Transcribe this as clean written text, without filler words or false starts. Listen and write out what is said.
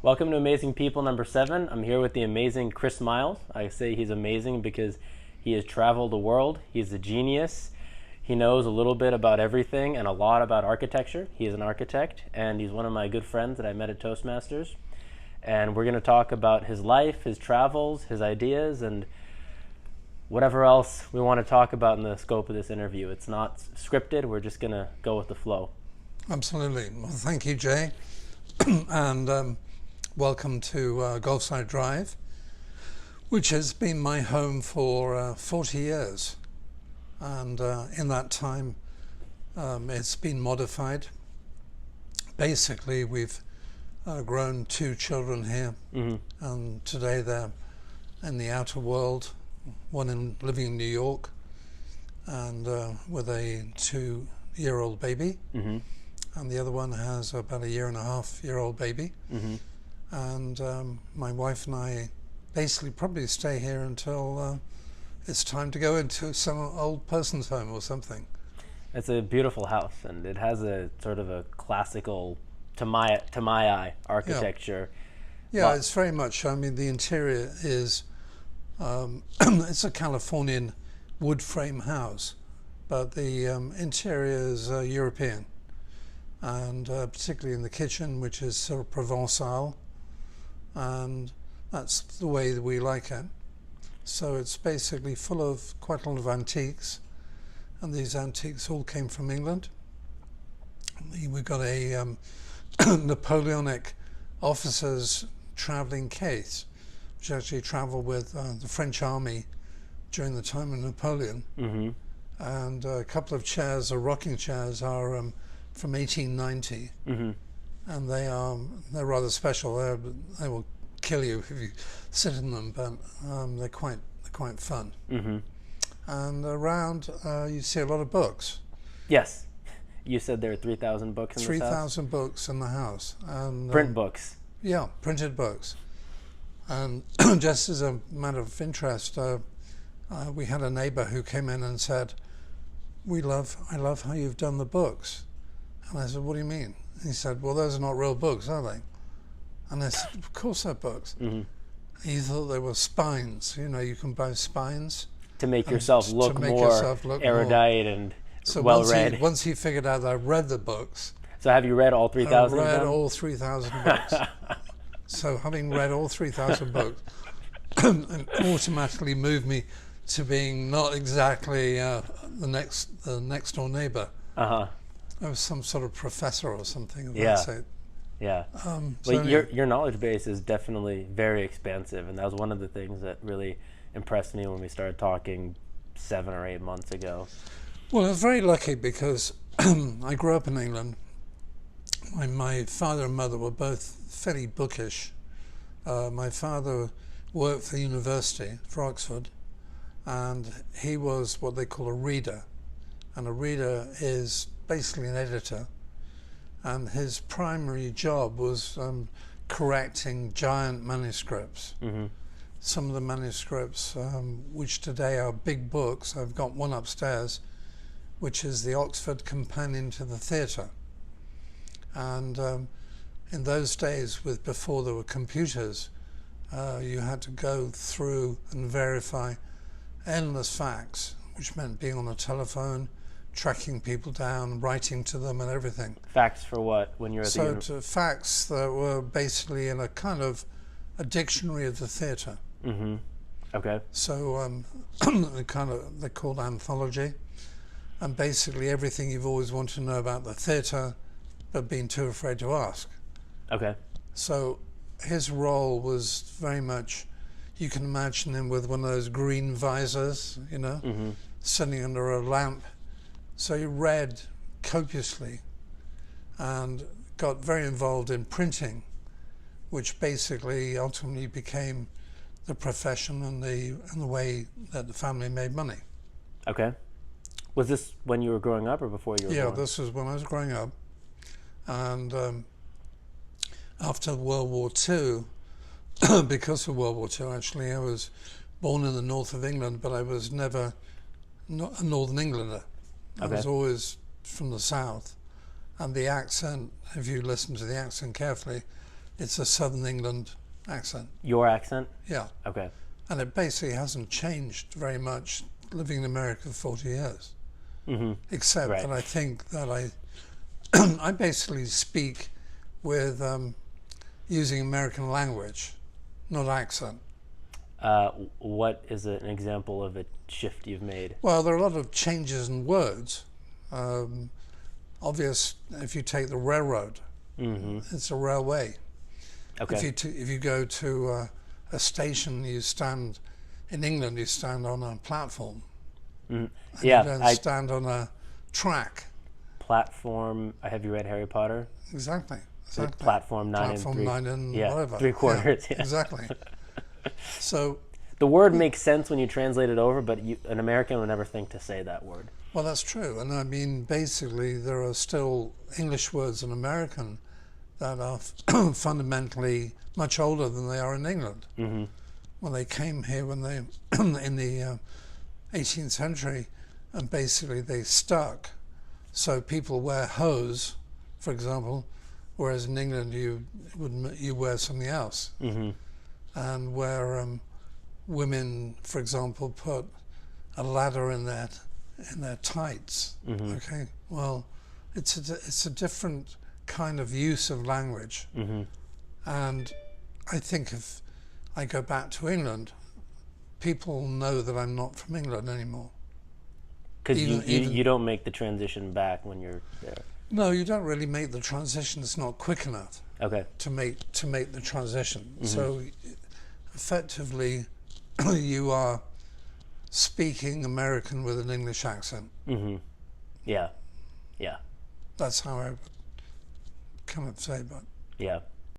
Welcome to Amazing People number 7. I'm here with the amazing Chris Miles. I say he's amazing because he has traveled the world. He's a genius. He knows a little bit about everything and a lot about architecture. He is an architect, and he's one of my good friends that I met at Toastmasters. And we're going to talk about his life, his travels, his ideas, and whatever else we want to talk about in the scope of this interview. It's not scripted. We're just going to go with the flow. Absolutely. Well, thank you, Jay. And welcome to Golfside Drive, which has been my home for 40 years. And in that time, it's been modified. Basically, we've grown 2 children here, and today they're in the outer world, one living in New York, and with a 2-year-old baby. And the other one has about a 1.5-year-old baby. And my wife and I basically probably stay here until it's time to go into some old person's home or something. It's a beautiful house, and it has a sort of a classical, to my eye, architecture. Yeah, it's very much, I mean, the interior is, it's a Californian wood frame house, but the interior is European. And particularly in the kitchen, which is sort of Provençal, and that's the way that we like it. So it's basically full of quite a lot of antiques, and these antiques all came from England. We've got a Napoleonic officer's travelling case, which actually travelled with the French army during the time of Napoleon. And a couple of chairs, or rocking chairs, are from 1890, and they're rather special. They will kill you if you sit in them, but they're quite fun. And around you see a lot of books. Yes, you said there are 3,000 books in this house. 3,000 books in the house, and print books. Yeah, printed books. And just as a matter of interest, we had a neighbour who came in and said, I love how you've done the books. And I said, what do you mean? And he said, well, those are not real books, are they? And I said, of course they're books. He thought they were spines. You know, you can buy spines. To make yourself look more erudite and well-read. Once he figured out that I read the books. So have you read all 3,000 I of read them? all 3,000 books. So having read all 3,000 books, it automatically moved me to being not exactly the next door neighbour. I was some sort of professor or something of that sort. Yeah. Well, your knowledge base is definitely very expansive, and that was one of the things that really impressed me when we started talking 7 or 8 months ago. Well, I was very lucky because I grew up in England. My father and mother were both fairly bookish. My father worked for the university, for Oxford, and he was what they call a reader. And a reader is basically an editor, and his primary job was correcting giant manuscripts. Some of the manuscripts, which today are big books, I've got one upstairs, which is the Oxford Companion to the Theatre. And in those days, before there were computers, you had to go through and verify endless facts, which meant being on a telephone, tracking people down, writing to them and everything. Facts for what, when you're at the university? Facts that were basically in a kind of a dictionary of the theatre. Okay. So they're called anthology, and basically everything you've always wanted to know about the theatre, but been too afraid to ask. Okay. So his role was very much, you can imagine him with one of those green visors, you know, sitting under a lamp. So he read copiously and got very involved in printing, which basically ultimately became the profession and the way that the family made money. Okay. Was this when you were growing up or before you were born? Yeah, this was when I was growing up. And after World War II, because of World War II, actually, I was born in the north of England, but I was never a Northern Englander. I was always from the south. And the accent, if you listen to the accent carefully, it's a Southern England accent. Your accent? Yeah. Okay. And it basically hasn't changed very much living in America for 40 years. Except Right. that I think that I basically speak with using American language, not accent. What is an example of a shift you've made? Well, there are a lot of changes in words. Obvious, if you take the railroad, it's a railway. Okay. If you go to a station, you stand in England. You stand on a platform. Yeah, You don't I stand on a track. platform. Have you read Harry Potter? Exactly. Platform 9 Platform and 3. 9 and Yeah, whatever. 3/4. Yeah. Exactly. So, The word makes sense when you translate it over, but an American would never think to say that word. well, that's true. And I mean, basically, there are still English words in American that are fundamentally much older than they are in England. When they came here, in the 18th century, and basically they stuck. So people wear hose, for example, whereas in England you wear something else. And where women, for example, put a ladder in their tights. Okay, well, it's a different kind of use of language. And I think if I go back to England, people know that I'm not from England anymore. Because Even- you don't make the transition back when you're there. No, you don't really make the transition. It's not quick enough Okay. to make the transition. So effectively, you are speaking American with an English accent. Yeah. Yeah. That's how I would kind of say, but Yeah.